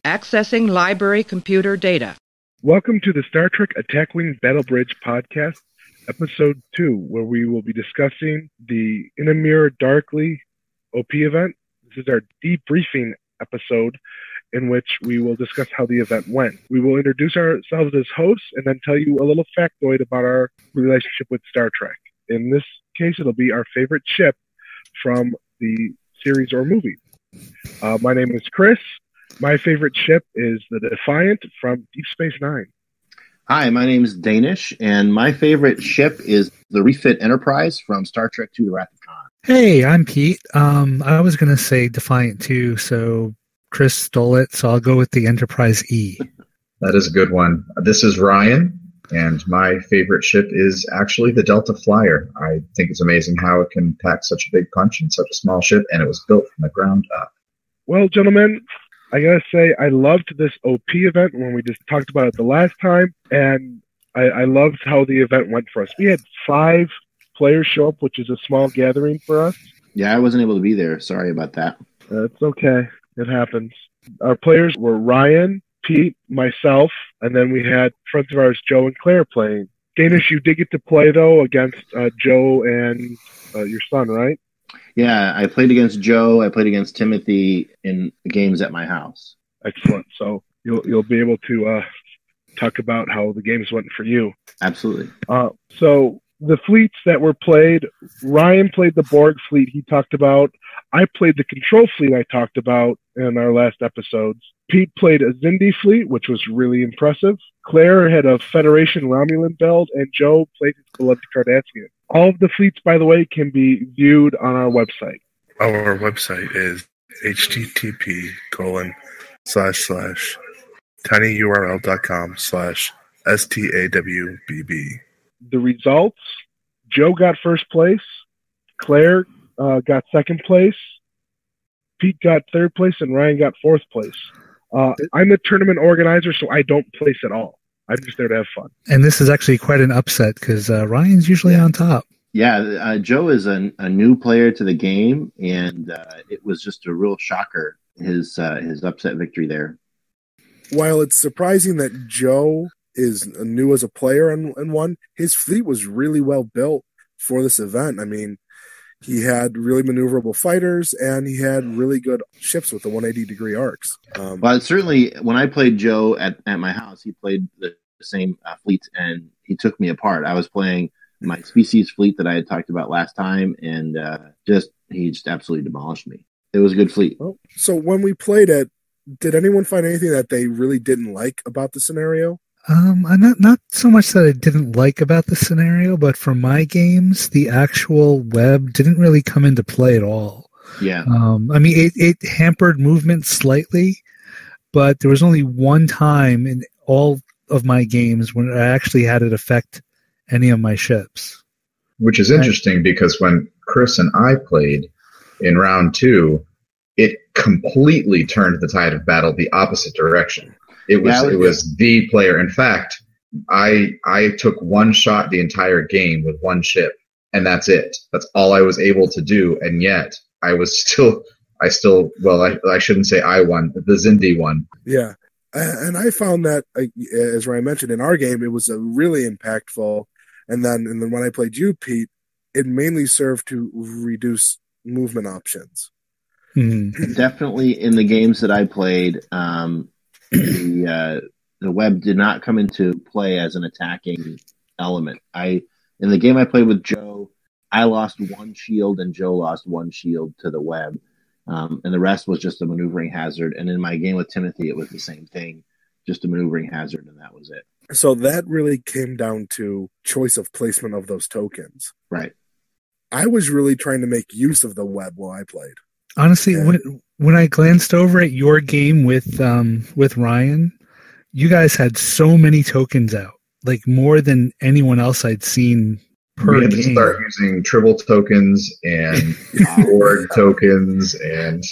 Accessing library computer data. Welcome to the Star Trek Attack Wing Battle Bridge podcast, episode 2, where we will be discussing the In a Mirror Darkly OP event. This is our debriefing episode in which we will discuss how the event went. We will introduce ourselves as hosts and then tell you a little factoid about our relationship with Star Trek. In this case, it'll be our favorite ship from the series or movie. My name is Chris. My favorite ship is the Defiant from Deep Space Nine. Hi, my name is Danish, and my favorite ship is the refit Enterprise from Star Trek II: The Wrath of Khan. Hey, I'm Pete. I was going to say Defiant too, so Chris stole it, so I'll go with the Enterprise E. That is a good one. This is Ryan, and my favorite ship is actually the Delta Flyer. I think it's amazing how it can pack such a big punch in such a small ship, and it was built from the ground up. Well, gentlemen, I gotta say, I loved this OP event when we just talked about it the last time, and I loved how the event went for us. We had 5 players show up, which is a small gathering for us. Yeah, I wasn't able to be there. Sorry about that. It's okay. It happens. Our players were Ryan, Pete, myself, and then we had friends of ours, Joe and Claire, playing. Danish, you did get to play, though, against Joe and your son, right? Yeah, I played against Joe. I played against Timothy in games at my house. Excellent. So you'll be able to talk about how the games went for you. Absolutely. So the fleets that were played, Ryan played the Borg fleet he talked about. I played the Control fleet I talked about in our last episodes. Pete played a Xindi fleet, which was really impressive. Claire had a Federation Romulan build, and Joe played his beloved Cardassian. All of the fleets, by the way, can be viewed on our website. Our website is http://tinyurl.com/STAWBB. The results, Joe got first place. Claire got second place. Pete got third place, and Ryan got fourth place. I'm the tournament organizer, so I don't place at all. I'm just there to have fun. And this is actually quite an upset because Ryan's usually on top. Yeah, Joe is a new player to the game, and it was just a real shocker, his upset victory there. While it's surprising that Joe is new as a player and won, his fleet was really well built for this event. I mean, he had really maneuverable fighters, and he had really good ships with the 180-degree arcs. Well, certainly, when I played Joe at my house, he played the same fleet, and he took me apart. I was playing my species fleet that I had talked about last time, and he just absolutely demolished me. It was a good fleet. Well, so when we played it, did anyone find anything that they really didn't like about the scenario? Not so much that I didn't like about the scenario, but for my games, the actual web didn't really come into play at all. Yeah. I mean, it hampered movement slightly, but there was only one time in all of my games when I actually had it affect any of my ships. Which is interesting because when Chris and I played in round 2, it completely turned the tide of battle the opposite direction. It was the player. In fact, I took one shot the entire game with one ship, and that's it. That's all I was able to do, and yet I shouldn't say I won. The Xindi won. Yeah, and I found that, as Ryan mentioned, in our game, it was a really impactful. And then when I played you, Pete, it mainly served to reduce movement options. Mm-hmm. Definitely in the games that I played, the web did not come into play as an attacking element. In the game I played with Joe, I lost one shield and Joe lost one shield to the web, and the rest was just a maneuvering hazard. And in my game with Timothy, it was the same thing, just a maneuvering hazard, and that was it. So that really came down to choice of placement of those tokens. Right. I was really trying to make use of the web while I played. Honestly, when I glanced over at your game with Ryan, you guys had so many tokens out, like more than anyone else I'd seen per game. We had to game. start using Tribble tokens and Borg tokens, and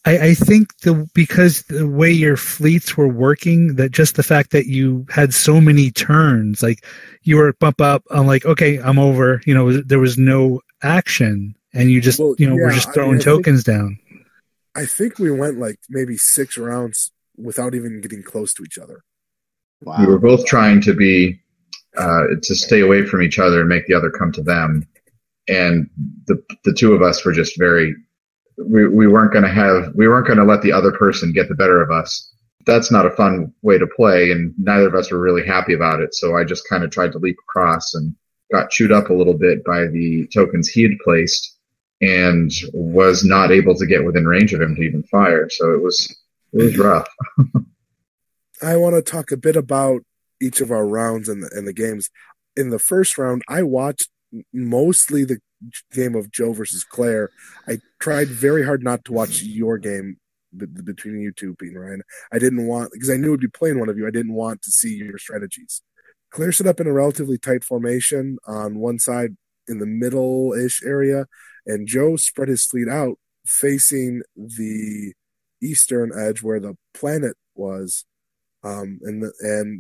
I think because the way your fleets were working, that just the fact that you had so many turns, like you were bump up, I'm like, okay, I'm over. There was no action, and you just, we're just throwing tokens down. I think we went like maybe 6 rounds without even getting close to each other. Wow. We were both trying to be to stay away from each other and make the other come to them, and the two of us were just very. We weren't going to let the other person get the better of us. That's not a fun way to play, and neither of us were really happy about it. So I just kind of tried to leap across and got chewed up a little bit by the tokens he had placed, and was not able to get within range of him to even fire. So it was rough. I want to talk a bit about each of our rounds and the games. In the first round, I watched mostly the game of Joe versus Claire. I tried very hard not to watch your game between you two, Pete and Ryan. I didn't want, because I knew I'd be playing one of you, I didn't want to see your strategies. Claire set up in a relatively tight formation on one side in the middle-ish area, and Joe spread his fleet out facing the eastern edge where the planet was. And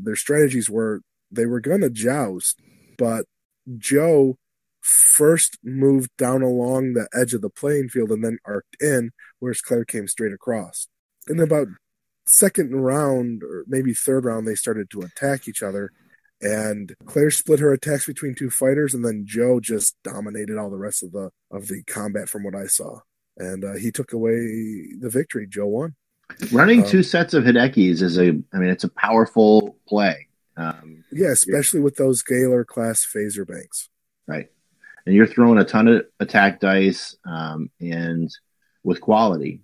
their strategies were, they were going to joust, but Joe first moved down along the edge of the playing field and then arced in, whereas Claire came straight across. In about second round, or maybe third round, they started to attack each other, and Claire split her attacks between two fighters, and then Joe just dominated all the rest of the combat from what I saw. And he took away the victory. Joe won. Running two sets of Hidekis it's a powerful play. Yeah, especially with those Galar class phaser banks. Right. And you're throwing a ton of attack dice, and with quality.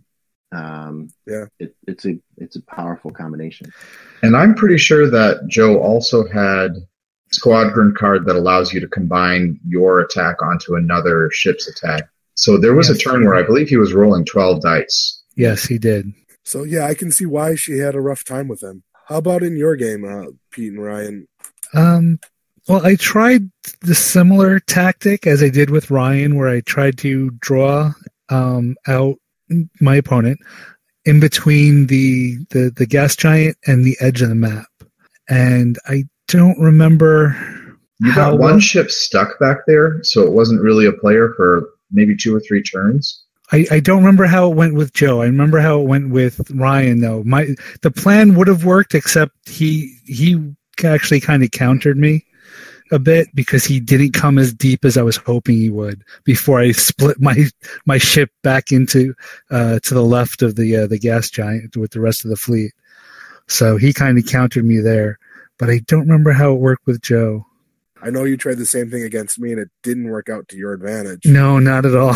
It's a powerful combination. And I'm pretty sure that Joe also had Squadron card that allows you to combine your attack onto another ship's attack. So there was a turn where I believe he was rolling 12 dice. Yes, he did. So yeah, I can see why she had a rough time with him. How about in your game, Pete and Ryan? Well, I tried the similar tactic as I did with Ryan, where I tried to draw out my opponent in between the gas giant and the edge of the map. And I don't remember. You got one ship stuck back there, so it wasn't really a player for maybe 2 or 3 turns. I don't remember how it went with Joe. I remember how it went with Ryan, though. The plan would have worked, except he actually kind of countered me a bit because he didn't come as deep as I was hoping he would before I split my ship back into to the left of the gas giant with the rest of the fleet. So he kind of countered me there, but I don't remember how it worked with Joe. I know you tried the same thing against me, and it didn't work out to your advantage. No, not at all.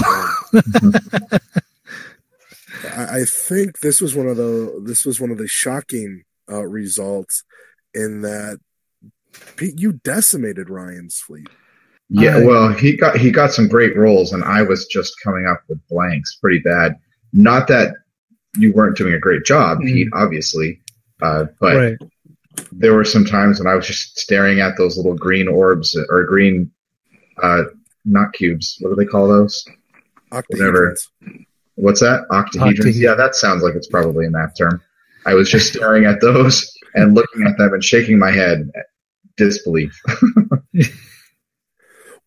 I think this was one of the shocking results in that Pete, you decimated Ryan's fleet. Yeah, well, he got some great rolls, and I was just coming up with blanks pretty bad. Not that you weren't doing a great job, Pete, obviously, but. Right. There were some times when I was just staring at those little green orbs or green, not cubes. What do they call those? Octahedrons. What's that? Octahedrons. Yeah, that sounds like it's probably a math term. I was just staring at those and looking at them and shaking my head, disbelief.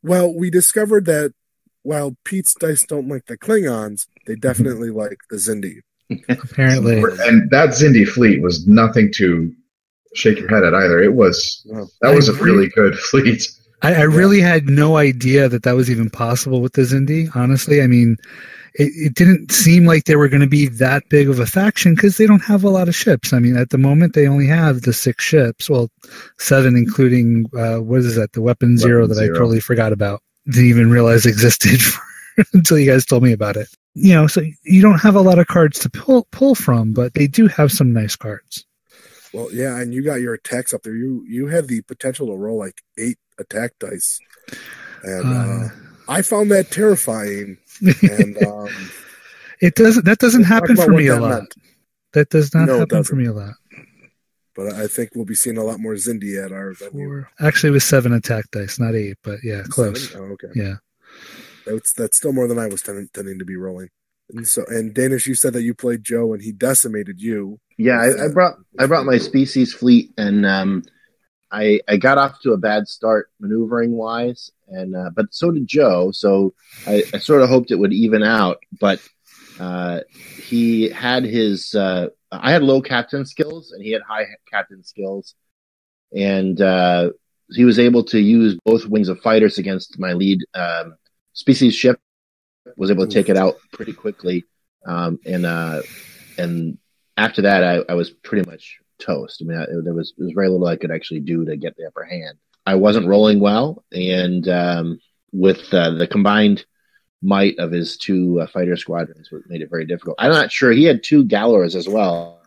Well, we discovered that while Pete's dice don't like the Klingons, they definitely like the Xindi. Apparently. And that Xindi fleet was nothing to shake your head at either. That was a really good fleet. I really had no idea that was even possible with the Xindi, honestly. I mean, it didn't seem like they were going to be that big of a faction because they don't have a lot of ships. I mean, at the moment, they only have the 6 ships. Well, 7, including, what is that, the Weapon Zero that I totally forgot about. Didn't even realize existed until you guys told me about it. You know, so you don't have a lot of cards to pull from, but they do have some nice cards. Well, yeah, and you got your attacks up there. You had the potential to roll like 8 attack dice, and I found that terrifying. And that doesn't happen for me a lot. That does not happen for me a lot. But I think we'll be seeing a lot more Xindi at our venue. Actually, it was 7 attack dice, not 8, but yeah, close. 7? Oh, okay. Yeah, that's still more than I was tending to be rolling. And Danish, you said that you played Joe and he decimated you. Yeah, I brought my species fleet, and I got off to a bad start maneuvering wise, and but so did Joe. So I sort of hoped it would even out, but he had his I had low captain skills, and he had high captain skills, and he was able to use both wings of fighters against my lead species ship. Was able to take it out pretty quickly, and after that, I was pretty much toast. I mean, there was very little I could actually do to get the upper hand. I wasn't rolling well, and with the combined might of his two fighter squadrons, made it very difficult. I'm not sure. He had two Gallows as well.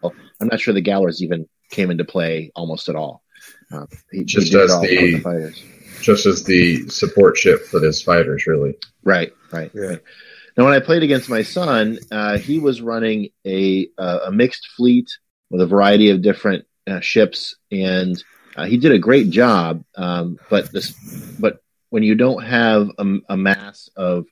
I'm not sure the Gallows even came into play almost at all. Just as the support ship for his fighters, really. Right. Yeah. Now, when I played against my son, he was running a mixed fleet with a variety of different ships, and he did a great job. But when you don't have a mass of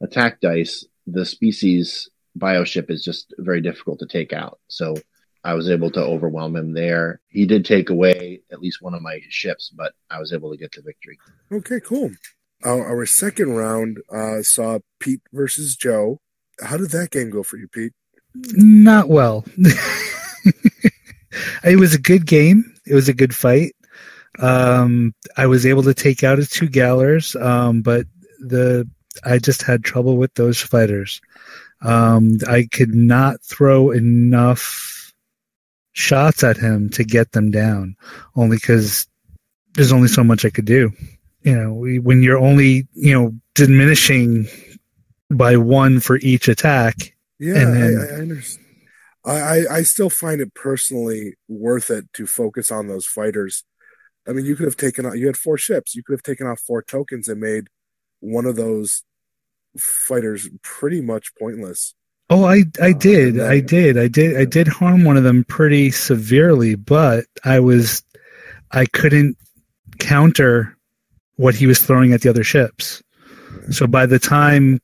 attack dice, the species bioship is just very difficult to take out. So I was able to overwhelm him there. He did take away at least one of my ships, but I was able to get the victory. Okay, cool. Our second round saw Pete versus Joe. How did that game go for you, Pete? Not well. It was a good game. It was a good fight. I was able to take out his two Gallers, but I just had trouble with those fighters. I could not throw enough shots at him to get them down, only because there's only so much I could do. When you're only, diminishing by one for each attack. Yeah, I understand. I still find it personally worth it to focus on those fighters. I mean, you had 4 ships. You could have taken off 4 tokens and made one of those fighters pretty much pointless. Oh, I did harm one of them pretty severely, but I couldn't counter what he was throwing at the other ships. So by the time,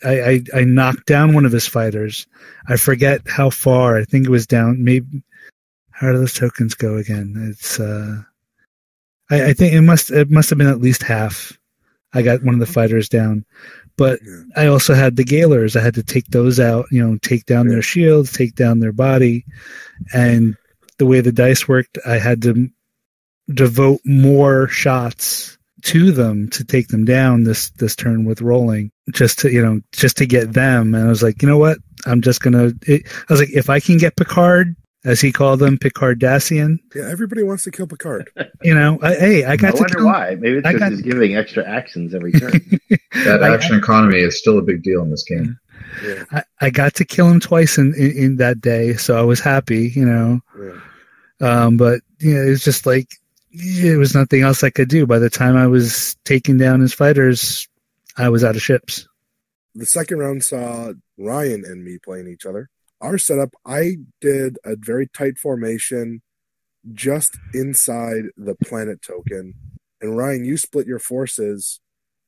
I knocked down one of his fighters. I forget how far. I think it was down. Maybe how do those tokens go again? It's I think it must have been at least half. I got one of the fighters down, but I also had the Galers. I had to take those out. Take down their shields, take down their body, and the way the dice worked, I had to devote more shots to them to take them down this turn with rolling, just to get them. And I was like, you know what? I'm just gonna. I was like, if I can get Picard, as he called them, Picardassian. Yeah, everybody wants to kill Picard. I wonder why. Maybe it's because he's giving extra actions every turn. That action economy is still a big deal in this game. Yeah. I got to kill him twice in that day, so I was happy. Yeah. But it's just like. It was nothing else I could do. By the time I was taking down his fighters, I was out of ships. The second round saw Ryan and me playing each other. Our setup, I did a very tight formation just inside the planet token. And Ryan, you split your forces.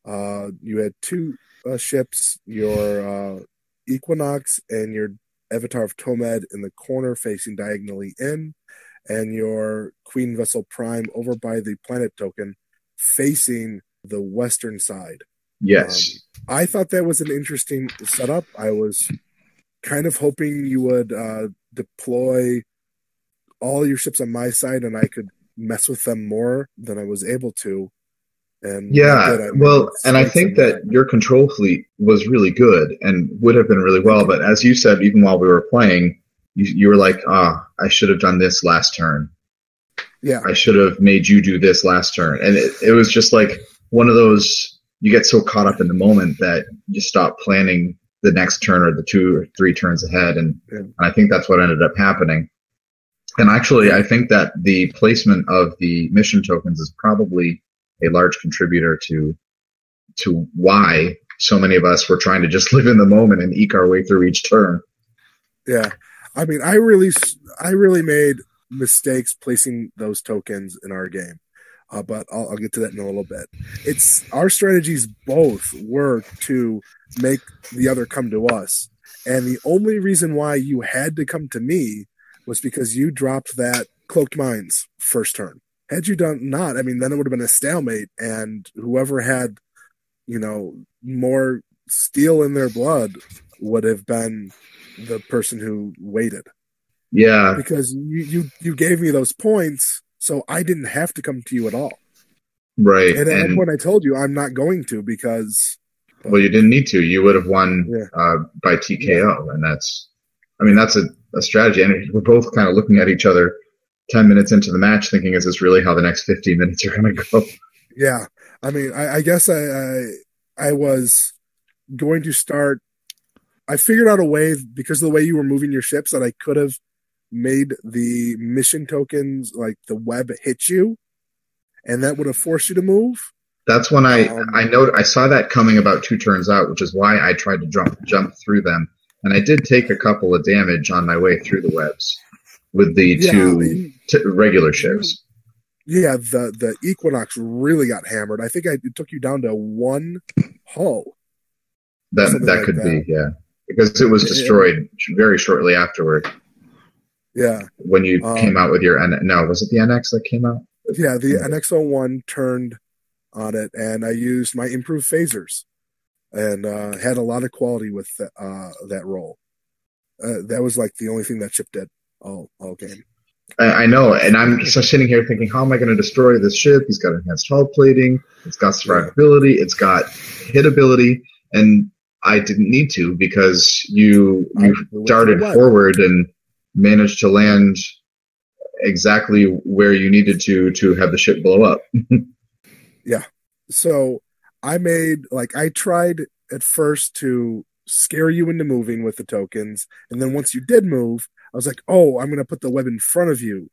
You had 2 ships, your Equinox and your Avatar of Tomed in the corner facing diagonally in, and your Queen Vessel Prime over by the planet token facing the western side. Yes. I thought that was an interesting setup. I was kind of hoping you would deploy all your ships on my side and I could mess with them more than I was able to. And I think that your control fleet was really good and would have been really well. But as you said, even while we were playing, you were like, I should have done this last turn. Yeah. I should have made you do this last turn. And it was just like one of those, you get so caught up in the moment that you stop planning the next turn or the 2 or 3 turns ahead. And I think that's what ended up happening. And actually, I think that the placement of the mission tokens is probably a large contributor to why so many of us were trying to just live in the moment and eke our way through each turn. Yeah. I mean, I really made mistakes placing those tokens in our game, but I'll get to that in a little bit. It's our strategies both were to make the other come to us, and the only reason why you had to come to me was because you dropped that Cloaked Mines first turn. Had you done not, I mean, then it would have been a stalemate, and whoever had, more steel in their blood would have been the person who waited. Yeah. Because you gave me those points, so I didn't have to come to you at all. Right. And at that point, I told you I'm not going to because. Well, you didn't need to. You would have won by TKO, and that's a strategy. And we're both kind of looking at each other 10 minutes into the match, thinking, "Is this really how the next 15 minutes are going to go?" Yeah, I mean, I guess I was going to start. I figured out a way because of the way you were moving your ships that I could have made the mission tokens like the web hit you, and that would have forced you to move. That's when I saw that coming about 2 turns out, which is why I tried to jump through them, and I did take a couple of damage on my way through the webs with the two regular ships. Yeah, the Equinox really got hammered. I think it took you down to 1 hull. That could be, yeah, because it was destroyed very shortly afterward. Yeah, when you came out with your was it the NX that came out? Yeah, the NX-01 turned on it, and I used my improved phasers, and had a lot of quality with that roll. That was like the only thing that ship did all game. I know, and I'm just sitting here thinking, how am I going to destroy this ship? He's got enhanced hull plating, it's got survivability, it's got hitability, and I didn't need to because you darted forward and managed to land exactly where you needed to have the ship blow up. Yeah. So I tried at first to scare you into moving with the tokens. And then once you did move, I was like, oh, I'm going to put the web in front of you.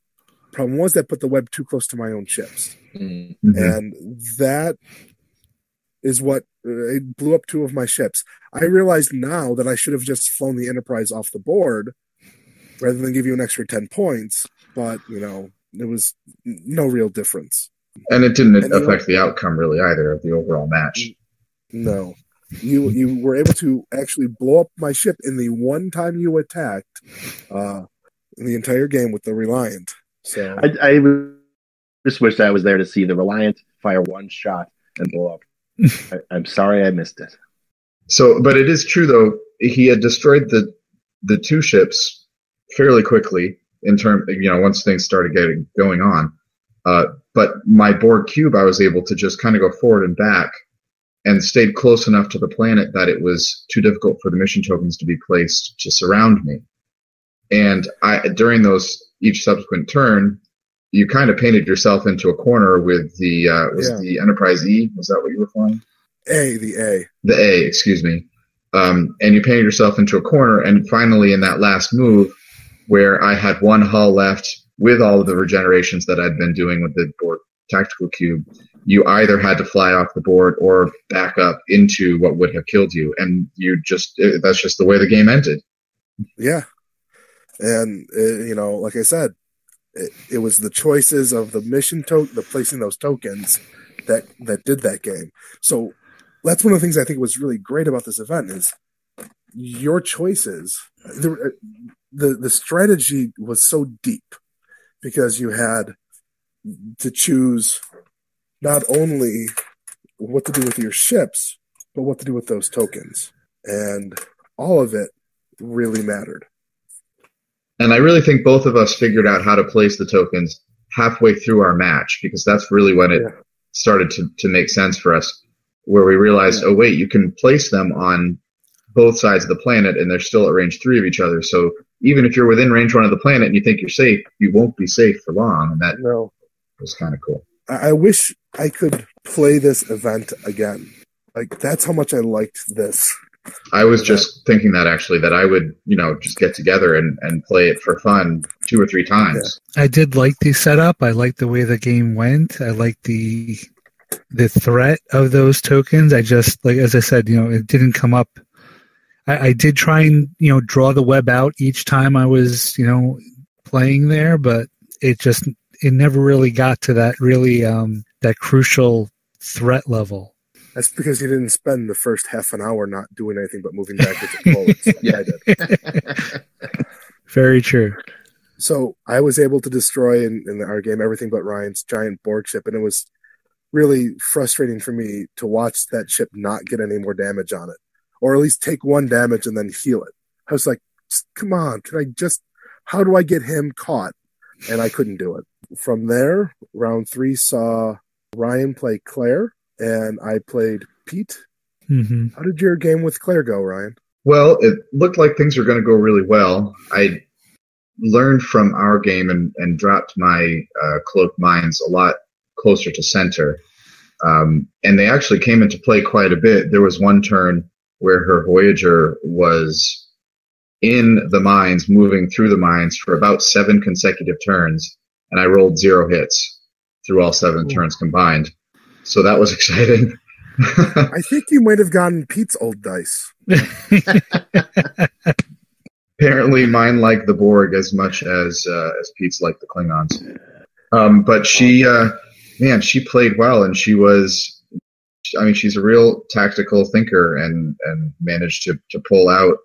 Problem was that put the web too close to my own ships. Mm-hmm. And that is what it blew up 2 of my ships. I realized now that I should have just flown the Enterprise off the board rather than give you an extra 10 points. But, there was no real difference. And it didn't affect the outcome really either of the overall match. No. You were able to actually blow up my ship in the one time you attacked in the entire game with the Reliant. So I just wish I was there to see the Reliant fire 1 shot and blow up. I'm sorry I missed it. So, but it is true though. He had destroyed the 2 ships fairly quickly in term. Once things started going on. But my Borg cube, I was able to just kind of go forward and back, and stayed close enough to the planet that it was too difficult for the mission tokens to be placed to surround me. And during each subsequent turn, you kind of painted yourself into a corner with the Enterprise E. Was that what you were flying? The A, excuse me. And you painted yourself into a corner, and finally in that last move, where I had 1 hull left with all of the regenerations that I'd been doing with the Borg tactical cube, you either had to fly off the board or back up into what would have killed you, and that's just the way the game ended. Yeah. And, like I said, it was the choices of the mission the placing those tokens that did that game. So that's one of the things I think was really great about this event is your choices. The strategy was so deep because you had to choose not only what to do with your ships, but what to do with those tokens. And all of it really mattered. And I really think both of us figured out how to place the tokens halfway through our match, because that's really when it started to make sense for us, where we realized, oh, wait, you can place them on both sides of the planet, and they're still at range 3 of each other. So even if you're within range 1 of the planet and you think you're safe, you won't be safe for long. And that was kind of cool. I wish I could play this event again. Like, that's how much I liked this. I was just thinking that, actually, that I would, just get together and play it for fun 2 or 3 times. Yeah. I did like the setup. I liked the way the game went. I liked the threat of those tokens. I just, like, as I said, it didn't come up. I did try and, draw the web out each time I was, playing there, but it never really got to that really, that crucial threat level. That's because you didn't spend the first half an hour not doing anything but moving backwards and forwards. Yeah, I did. Very true. So I was able to destroy in our game everything but Ryan's giant Borg ship, and it was really frustrating for me to watch that ship not get any more damage on it. or at least take 1 damage and then heal it. I was like, come on, how do I get him caught? And I couldn't do it. From there, round 3 saw Ryan play Claire, and I played Pete. Mm-hmm. How did your game with Claire go, Ryan? Well, it looked like things were going to go really well. I learned from our game and dropped my cloaked mines a lot closer to center. And they actually came into play quite a bit. There was one turn where her Voyager was in the mines, moving through the mines for about 7 consecutive turns, and I rolled 0 hits through all 7 turns combined. So that was exciting. I think you might have gotten Pete's old dice. Apparently mine like the Borg as much as Pete's like the Klingons. But she played well, and she's a real tactical thinker and managed to pull out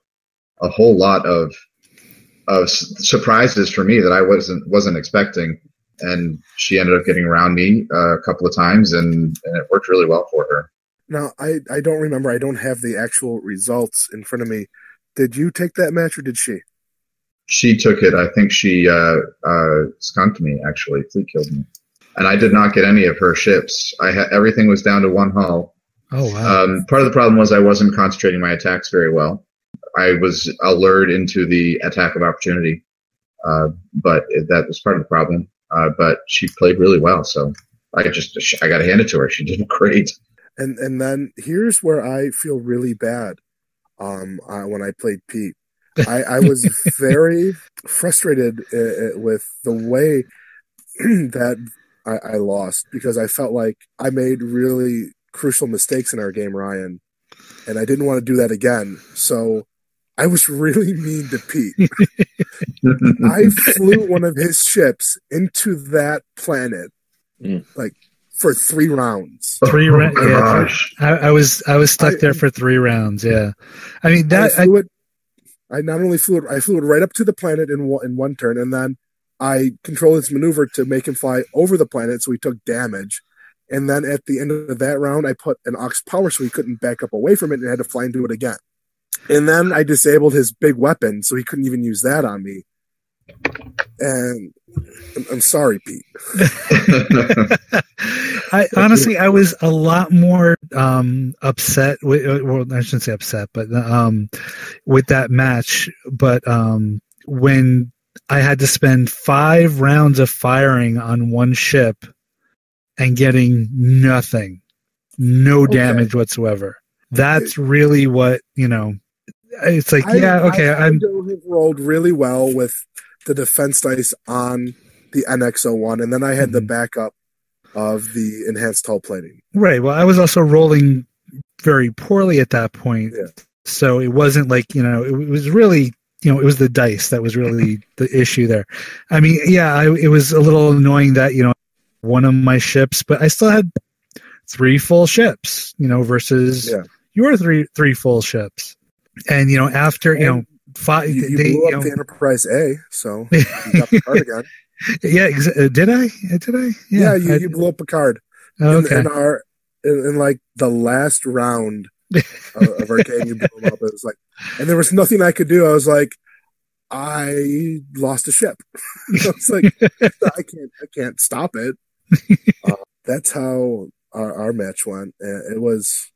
a whole lot of surprises for me that I wasn't expecting. And she ended up getting around me a couple of times, and it worked really well for her. Now, I don't remember. I don't have the actual results in front of me. Did you take that match, or did she? She took it. I think she skunked me, actually. Fleet killed me. And I did not get any of her ships. Everything was down to 1 hull. Oh, wow. Part of the problem was I wasn't concentrating my attacks very well. I was allured into the attack of opportunity, but that was part of the problem. But she played really well, so I got to hand it to her. She did great. And then here's where I feel really bad. When I played Pete, I was very frustrated with the way that I lost, because I felt like I made really crucial mistakes in our game, Ryan, and I didn't want to do that again. So I was really mean to Pete. I flew one of his ships into that planet, like for 3 rounds. 3 rounds. Yeah, I was stuck there for 3 rounds. Yeah, I mean that. I not only flew it, I flew it right up to the planet in 1 turn, and then I controlled its maneuver to make him fly over the planet, so he took damage. And then at the end of that round, I put an aux power so he couldn't back up away from it and had to fly into it again. And then I disabled his big weapon, so he couldn't even use that on me. And I'm sorry, Pete. I was a lot more upset with, well, I shouldn't say upset, but with that match. But when I had to spend 5 rounds of firing on 1 ship and getting nothing, no damage whatsoever. That's really what, it's like, I rolled really well with the defense dice on the NX-01, and then I had the backup of the enhanced hull plating. Right. Well, I was also rolling very poorly at that point. Yeah. So it wasn't like, it was really, it was the dice that was really the issue there. I mean, it was a little annoying that, one of my ships, but I still had 3 full ships, versus your three full ships. And, after, and 5, you blew up the Enterprise A, so you got the card again. Yeah, did I? Yeah, you blew up a card. Okay. In like the last round of our game, you blew them up. It was like, and there was nothing I could do. I was like, I lost a ship. I was like, I can't stop it. That's how our match went. It was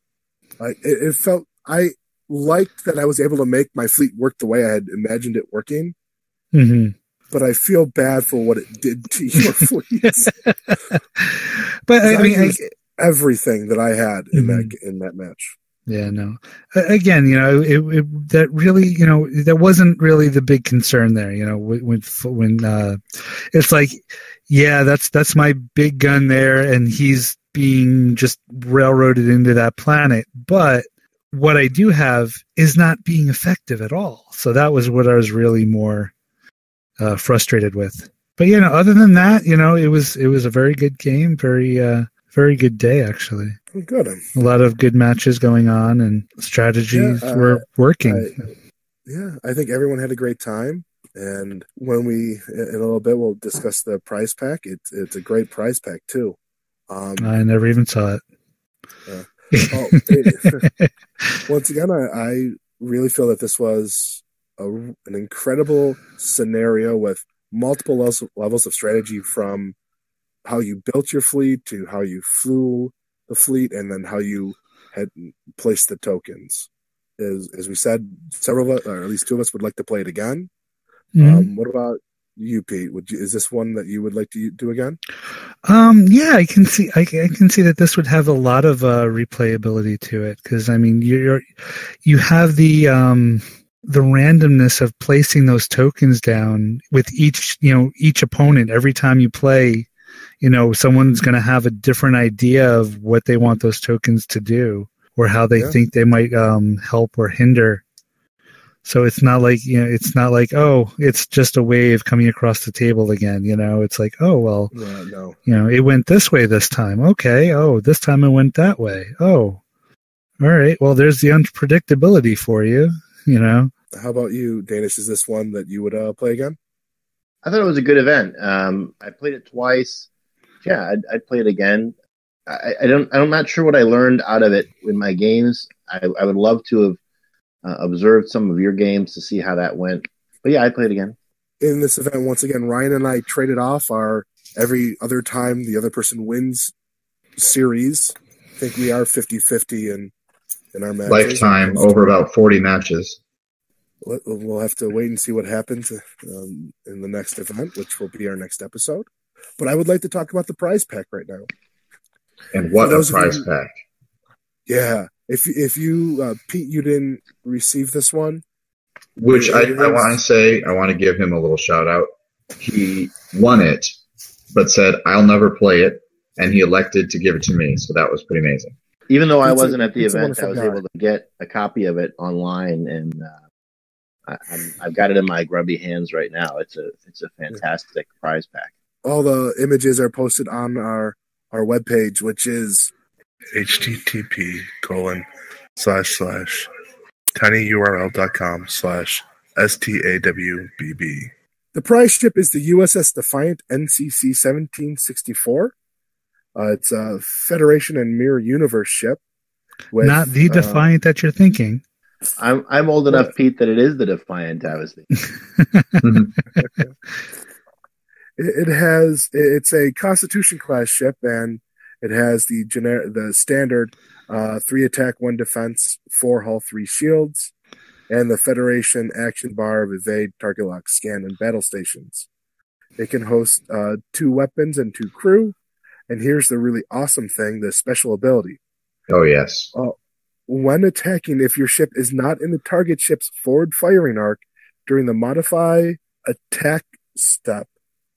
like it felt. I liked that I was able to make my fleet work the way I had imagined it working. Mm-hmm. But I feel bad for what it did to your fleets. But I mean, everything that I had in that match. Yeah, no. Again, that really, that wasn't really the big concern there. When it's like, that's my big gun there, and he's being just railroaded into that planet. But what I do have is not being effective at all. So that was what I was really more frustrated with. But other than that, it was a very good game, very good day actually. Good. A lot of good matches going on, and strategies were working. I think everyone had a great time. And when in a little bit, we'll discuss the prize pack. It's a great prize pack too. I never even saw it. Once again, I really feel that this was an incredible scenario with multiple levels of strategy, from how you built your fleet to how you flew the fleet, and then how you had placed the tokens. As we said, several of us, or at least two of us, would like to play it again. Mm-hmm. What about you, Pete? Is this one that you would like to do again? Yeah, I can see that this would have a lot of replayability to it, because I mean you have the randomness of placing those tokens down with each opponent. Every time you play, someone's going to have a different idea of what they want those tokens to do, or how they think they might help or hinder. So it's not like, oh, it's just a wave coming across the table again. It's like, oh, well, no. It went this way this time. Okay. Oh, this time it went that way. Oh, all right. Well, there's the unpredictability for you, How about you, Danish? Is this one that you would play again? I thought it was a good event. I played it twice. Yeah, I'd play it again. I'm not sure what I learned out of it in my games. I would love to have observed some of your games to see how that went. But yeah, I'd play it again. In this event, once again, Ryan and I traded off our every other time the other person wins series. I think we are 50-50 in our matches. Lifetime, over about 40 matches. We'll have to wait and see what happens in the next event, which will be our next episode. But I would like to talk about the prize pack right now. And what a prize pack. Yeah. If you, Pete, you didn't receive this one. Which I want to give him a little shout out. He won it, but said, I'll never play it. And he elected to give it to me. So that was pretty amazing. Even though I wasn't at the event, I was able to get a copy of it online, and I've got it in my grubby hands right now. It's a fantastic prize pack. All the images are posted on our webpage, which is http://tinyurl.com/STAWBB. The prize ship is the USS Defiant NCC 1764. It's a Federation and Mirror Universe ship. Not the Defiant that you're thinking. I'm old enough, Pete, that it is the Defiant I was thinking. It's a Constitution class ship, and it has the standard 3 attack, 1 defense, 4 hull, 3 shields, and the Federation action bar of evade, target lock, scan, and battle stations. It can host 2 weapons and 2 crew, and here's the really awesome thing: the special ability. Oh yes. When attacking, if your ship is not in the target ship's forward firing arc during the modify attack step,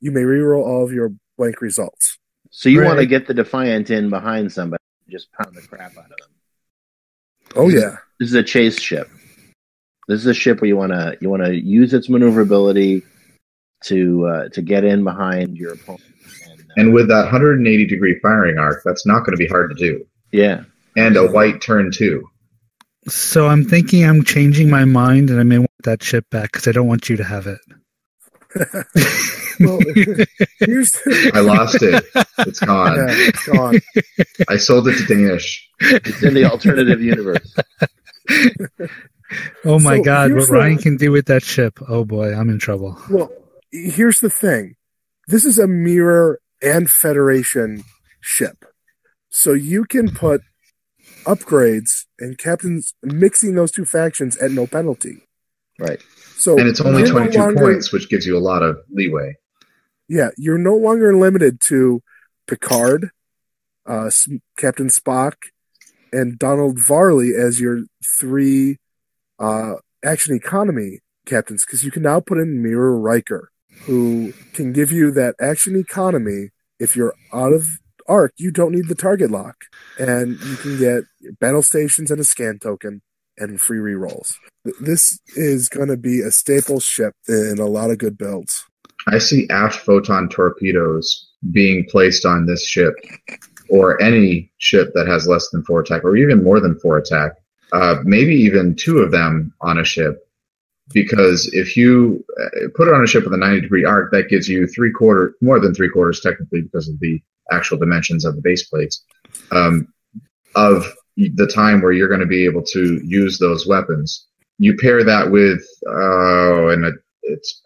you may reroll all of your blank results. So you want to get the Defiant in behind somebody, just pound the crap out of them. Oh yeah. This is a chase ship. This is a ship where you want to use its maneuverability to get in behind your opponent. And with that 180-degree firing arc, that's not going to be hard to do. Yeah. And a white turn too. So I'm thinking I'm changing my mind, and I may want that ship back because I don't want you to have it. Well, I lost it. It's gone. Yeah, it's gone. I sold it to Danish. It's in the alternative universe. Oh my God, what Ryan can do with that ship. Oh boy, I'm in trouble. Well, here's the thing. This is a Mirror and Federation ship. So you can put upgrades and captains mixing those two factions at no penalty. Right. So and it's only 22 points, which gives you a lot of leeway. Yeah, you're no longer limited to Picard, Captain Spock, and Donald Varley as your 3 action economy captains, because you can now put in Mirror Riker, who can give you that action economy. If you're out of arc, you don't need the target lock, and you can get battle stations and a scan token and free rerolls. This is going to be a staple ship in a lot of good builds. I see aft photon torpedoes being placed on this ship, or any ship that has less than 4 attack, or even more than 4 attack. Maybe even 2 of them on a ship, because if you put it on a ship with a 90-degree arc, that gives you more than 3/4 technically, because of the actual dimensions of the base plates, of the time where you're going to be able to use those weapons. You pair that with,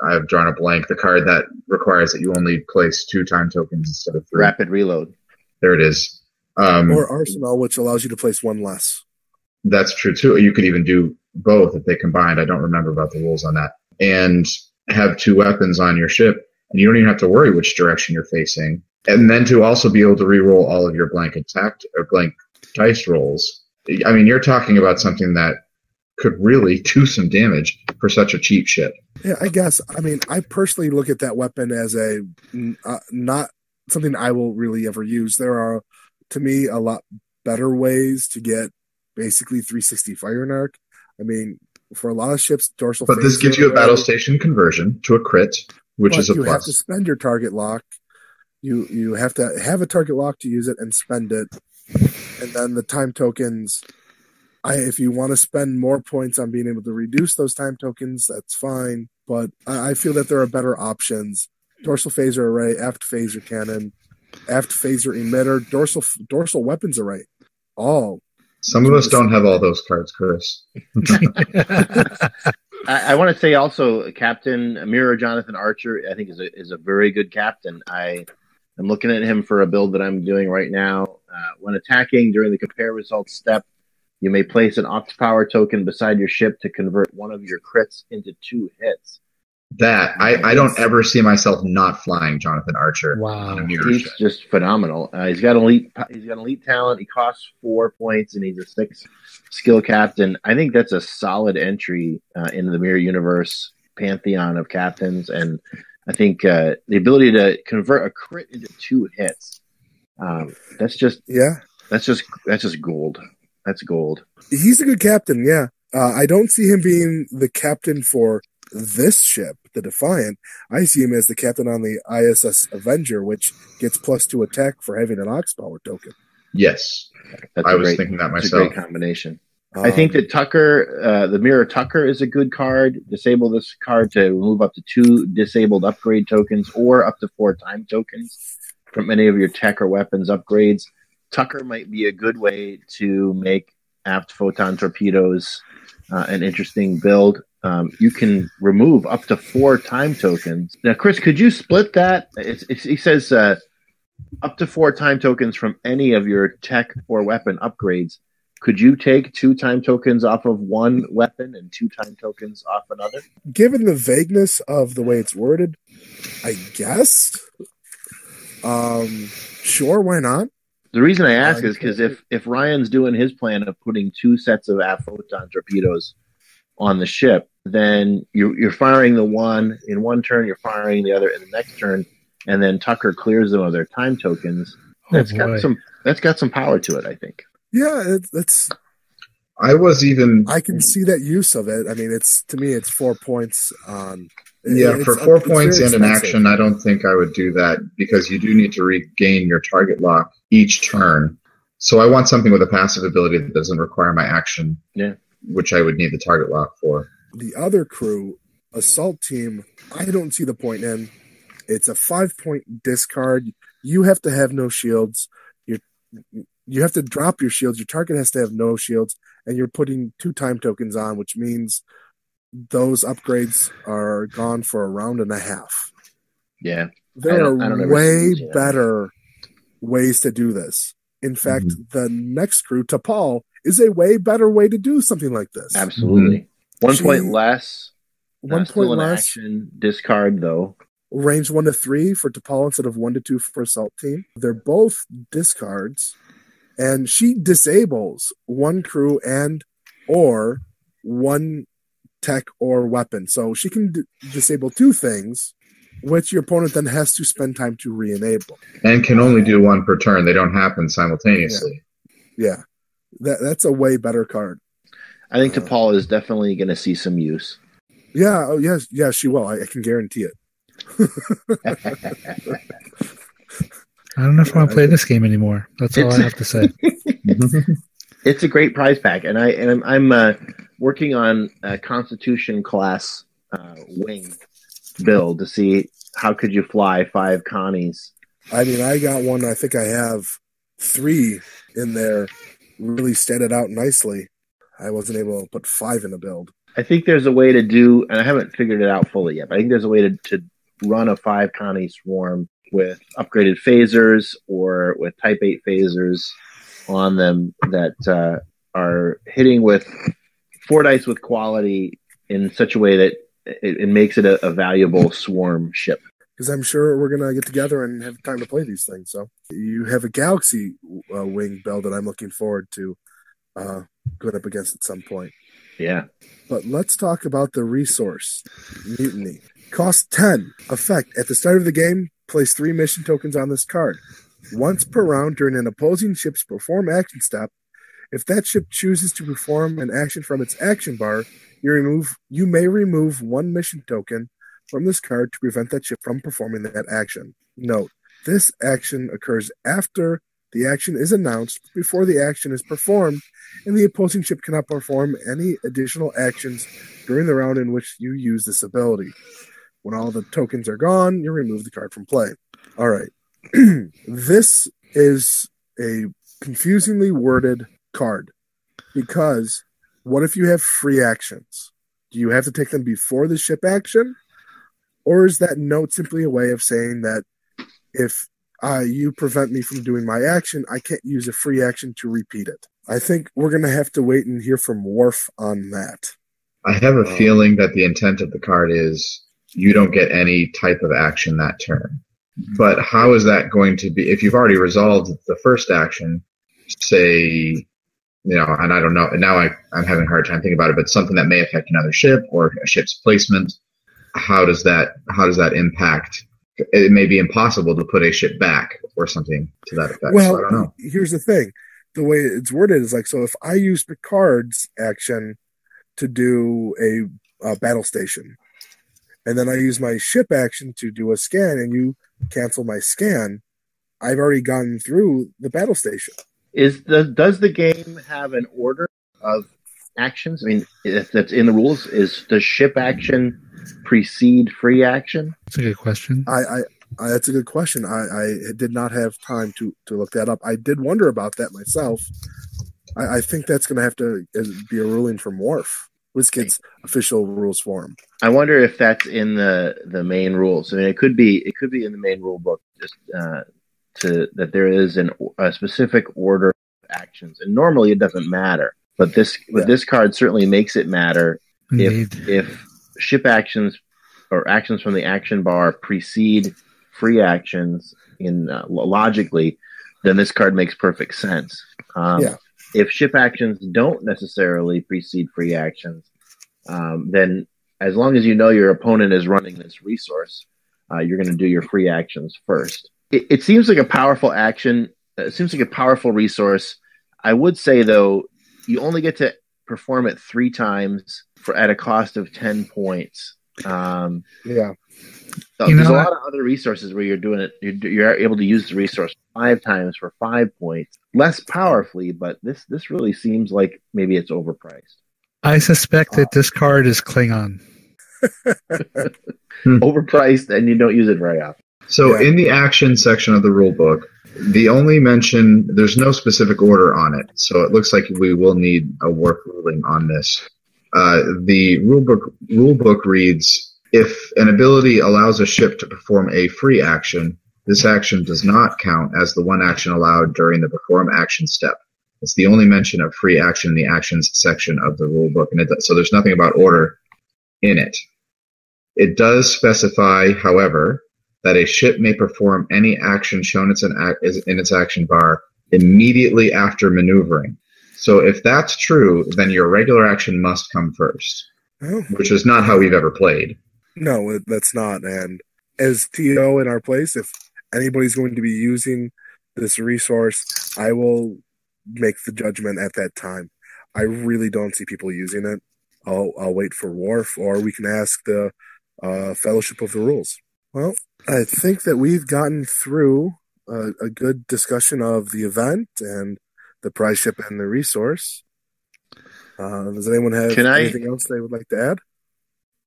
I've drawn a blank, the card that requires that you only place 2 time tokens instead of 3. Rapid reload. There it is. Or Arsenal, which allows you to place 1 less. That's true too. You could even do both if they combined. I don't remember about the rules on that. And have 2 weapons on your ship, and you don't even have to worry which direction you're facing. And then to also be able to re-roll all of your blank attack or blank dice rolls. I mean, you're talking about something that could really do some damage for such a cheap ship. Yeah, I guess. I mean, I personally look at that weapon as a not something I will really ever use. There are, to me, a lot better ways to get basically 360 fire and arc. I mean, for a lot of ships, dorsal. But this gives you a battle station conversion to a crit, which is a plus. You have to spend your target lock. You have to have a target lock to use it and spend it. And then the time tokens, if you want to spend more points on being able to reduce those time tokens, that's fine. But I feel that there are better options. Dorsal phaser array, aft phaser cannon, aft phaser emitter, dorsal weapons array. All. Some of us don't have all those cards, Chris. I want to say also, Captain Mirror Jonathan Archer, I think is a very good captain. I'm looking at him for a build that I'm doing right now. When attacking during the compare results step, you may place an Octopower token beside your ship to convert one of your crits into 2 hits. I don't ever see myself not flying Jonathan Archer. Wow, he's just phenomenal. He's got elite talent. He costs 4 points, and he's a 6 skill captain. I think that's a solid entry into the Mirror Universe pantheon of captains, and I think the ability to convert a crit into 2 hits. That's just gold. That's gold. He's a good captain. Yeah, I don't see him being the captain for this ship, the Defiant. I see him as the captain on the ISS Avenger, which gets +2 attack for having an Oxpower token. Yes, I was thinking that myself. It's a great combination. I think that Tucker, the Mirror Tucker, is a good card. Disable this card to remove up to 2 disabled upgrade tokens or up to 4 time tokens from any of your tech or weapons upgrades. Tucker might be a good way to make aft photon torpedoes an interesting build. You can remove up to 4 time tokens. Now, Chris, could you split that? He says up to 4 time tokens from any of your tech or weapon upgrades. Could you take 2 time tokens off of one weapon and 2 time tokens off another? Given the vagueness of the way it's worded, I guess. Sure, why not? The reason I ask is because if Ryan's doing his plan of putting 2 sets of aft photon torpedoes on the ship, then you're firing the one in one turn, you're firing the other in the next turn, and then Tucker clears them of their time tokens. That's got some power to it, I think. Yeah, that's. I can see that use of it. I mean, to me, it's 4 points on. For 4 points and an action, I don't think I would do that because you do need to regain your target lock each turn. So I want something with a passive ability that doesn't require my action, which I would need the target lock for. The other crew, Assault Team, I don't see the point in. It's a 5-point discard. You have to have no shields. You have to drop your shields. Your target has to have no shields, and you're putting 2 time tokens on, which means those upgrades are gone for a round and a half. Yeah. There are way better ways to do this. In fact, the next crew, T'Pol, is a way better way to do something like this. Absolutely. 1 point less. 1 point less. Action discard, though. Range 1 to 3 for T'Pol instead of 1 to 2 for Assault Team. They're both discards. And she disables 1 crew and or 1 tech or weapon. So she can disable 2 things, which your opponent then has to spend time to re-enable. And can only do 1 per turn. They don't happen simultaneously. Yeah. That's a way better card. I think T'Pol is definitely going to see some use. Yeah. Oh, yes. Yeah, she will. I can guarantee it. I don't know if I want to play this game anymore. That's all I have to say. It's a great prize pack, and I'm working on a Constitution class wing build to see how could you fly 5 Connies. I mean, I got one. I think I have 3 in there really statted out nicely. I wasn't able to put 5 in a build. I think there's a way to do, and I haven't figured it out fully yet, but I think there's a way to run a 5 Connie swarm with upgraded phasers or with Type 8 phasers on them that are hitting with 4 dice with quality in such a way that it makes it a valuable swarm ship. Because I'm sure we're going to get together and have time to play these things. So you have a Galaxy Wing build that I'm looking forward to going up against at some point. Yeah. But let's talk about the resource, Mutiny. Cost 10. Effect. At the start of the game, place 3 mission tokens on this card. Once per round during an opposing ship's perform action step, if that ship chooses to perform an action from its action bar, you may remove 1 mission token from this card to prevent that ship from performing that action. Note, this action occurs after the action is announced, before the action is performed, and the opposing ship cannot perform any additional actions during the round in which you use this ability. When all the tokens are gone, you remove the card from play. All right. This is a confusingly worded card, because what if you have free actions? Do you have to take them before the ship action? Or is that note simply a way of saying that if you prevent me from doing my action, I can't use a free action to repeat it? I think we're going to have to wait and hear from Worf on that. I have a feeling that the intent of the card is you don't get any type of action that turn. But how is that going to be, if you've already resolved the first action, say, and I don't know, now I'm having a hard time thinking about it, but something that may affect another ship or a ship's placement, how does that impact? It may be impossible to put a ship back or something to that effect. Well, so I don't know. Here's the thing. The way it's worded is like, so if I use Picard's action to do a battle station, and then I use my ship action to do a scan, and you cancel my scan, I've already gone through the battle station. Does the game have an order of actions? I mean, if that's in the rules, does ship action precede free action? That's a good question. That's a good question. I did not have time to look that up. I did wonder about that myself. I think that's going to have to be a ruling from Worf, WizKid's official rules form. I wonder if that's in the main rules. I mean, it could be in the main rule book, just that there is a specific order of actions, and normally it doesn't matter. But this card certainly makes it matter. If ship actions or actions from the action bar precede free actions logically, then this card makes perfect sense. If ship actions don't necessarily precede free actions, then as long as you know your opponent is running this resource, you're going to do your free actions first. It seems like a powerful action. It seems like a powerful resource. I would say, though, you only get to perform it 3 times at a cost of 10 points. There's a lot of other resources where you're doing it. You're able to use the resource 5 times for 5 points, less powerfully. But this really seems like maybe it's overpriced. I suspect that this card is Klingon. Overpriced, and you don't use it very often. So in the action section of the rule book, the only mention, there's no specific order on it. So it looks like we will need a work ruling on this. The rule book reads, if an ability allows a ship to perform a free action, this action does not count as the one action allowed during the perform action step. It's the only mention of free action in the actions section of the rule book. So there's nothing about order in it. It does specify, however, that a ship may perform any action shown in its action bar immediately after maneuvering. So if that's true, then your regular action must come first, which is not how we've ever played. No, that's not. And as TO in our place, if anybody's going to be using this resource, I will make the judgment at that time. I really don't see people using it. I'll wait for Worf, or we can ask the Fellowship of the Rules. Well, I think that we've gotten through a good discussion of the event and the prize ship and the resource. Does anyone have anything else they would like to add?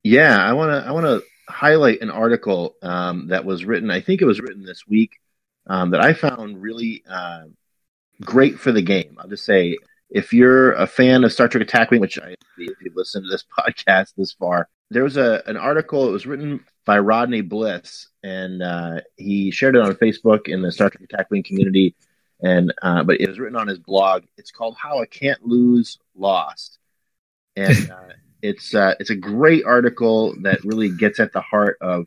Yeah, I want to highlight an article that was written. I think it was written this week that I found really great for the game. I'll just say, if you're a fan of Star Trek Attack Wing, which if you've listened to this podcast this far, there was an article. It was written by Rodney Bliss, and he shared it on Facebook in the Star Trek Attack Wing community. And but it was written on his blog. It's called "How I Can't Lose Lost," and it's a great article that really gets at the heart of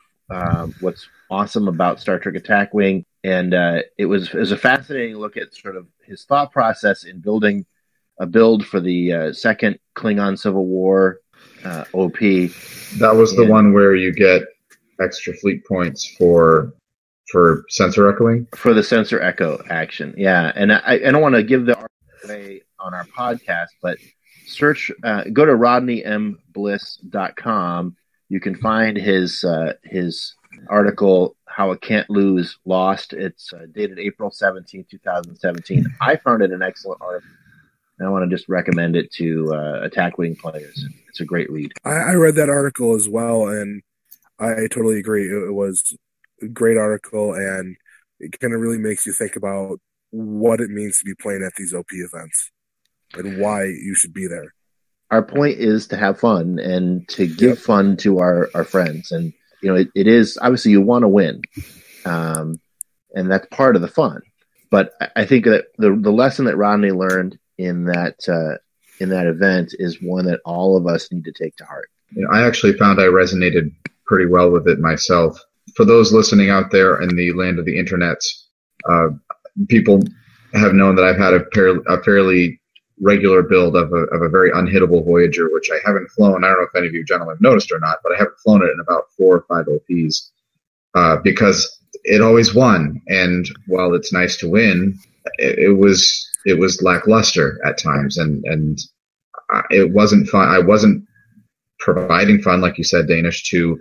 what's awesome about Star Trek Attack Wing. And it was a fascinating look at sort of his thought process in building a build for the second Klingon Civil War OP. That was the one where you get extra fleet points for sensor echoing? For the sensor echo action, yeah. And I don't want to give the article away on our podcast, but go to rodneymbliss.com. You can find his article, How I Can't Lose Lost. It's dated April 17, 2017. I found it an excellent article, and I want to just recommend it to Attack Wing players. It's a great read. I read that article as well, and I totally agree. It was a great article, and it kind of really makes you think about what it means to be playing at these OP events and why you should be there. Our point is to have fun and to give fun to our friends. And, it is, obviously you want to win. And that's part of the fun. But I think that the lesson that Rodney learned in that event is one that all of us need to take to heart. I actually found I resonated pretty well with it myself. For those listening out there in the land of the internets, people have known that I've had a fairly regular build of a very unhittable Voyager, which I haven't flown. I don't know if any of you gentlemen have noticed or not, but I haven't flown it in about 4 or 5 OPs because it always won. And while it's nice to win, it was lackluster at times, and it wasn't fun. I wasn't providing fun, like you said, Danish, to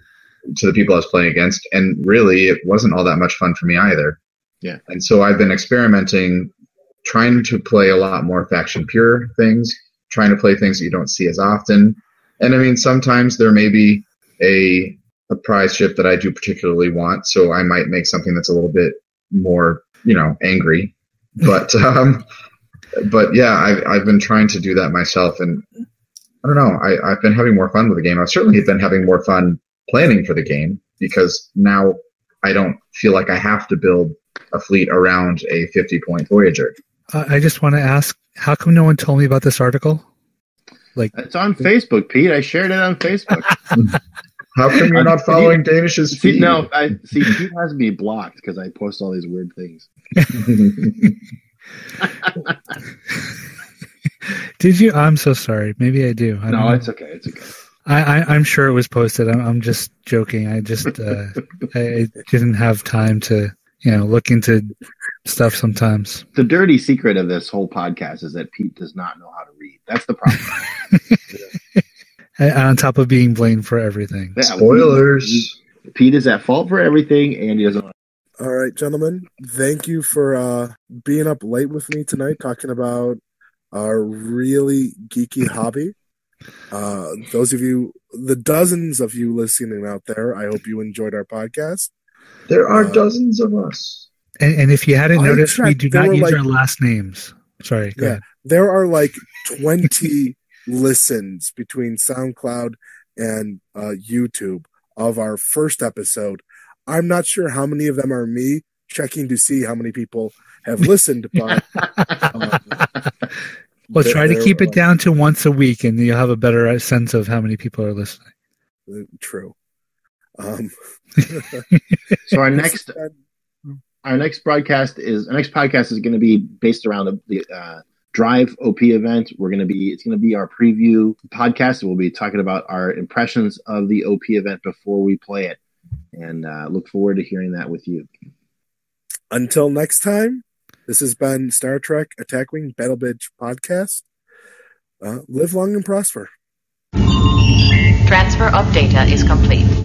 the people I was playing against, and really it wasn't all that much fun for me either. Yeah. And so I've been experimenting, trying to play a lot more faction pure things, trying to play things that you don't see as often. And I mean, sometimes there may be a prize ship that I do particularly want, so I might make something that's a little bit more, angry. But yeah, I've been trying to do that myself, and I don't know, I've been having more fun with the game. I've certainly been having more fun planning for the game, because now I don't feel like I have to build a fleet around a 50-point Voyager. I just want to ask, how come no one told me about this article? It's on Facebook, Pete. I shared it on Facebook. How come you're not following Danish's feed? No, Pete has me blocked because I post all these weird things. Did you? I'm so sorry. Maybe I do. I don't know. It's okay. It's okay. I'm sure it was posted. I'm just joking. I just I didn't have time to look into stuff sometimes. The dirty secret of this whole podcast is that Pete does not know how to read. That's the problem. On top of being blamed for everything. Yeah, spoilers. Pete is at fault for everything, and he doesn't. All right, gentlemen. Thank you for being up late with me tonight, talking about our really geeky hobby. Those of you, the dozens of you listening out there, I hope you enjoyed our podcast. There are dozens of us. And if you hadn't noticed, we do not use our last names. Sorry, go ahead. There are 20 listens between SoundCloud and YouTube of our first episode. I'm not sure how many of them are me checking to see how many people have listened, but well, try to keep it down to once a week, and you'll have a better sense of how many people are listening. True. So our next podcast is going to be based around the Drive OP event. It's going to be our preview podcast. We'll be talking about our impressions of the OP event before we play it, and look forward to hearing that with you. Until next time, this has been Star Trek Attack Wing Battle Bridge podcast. Live long and prosper. Transfer of data is complete.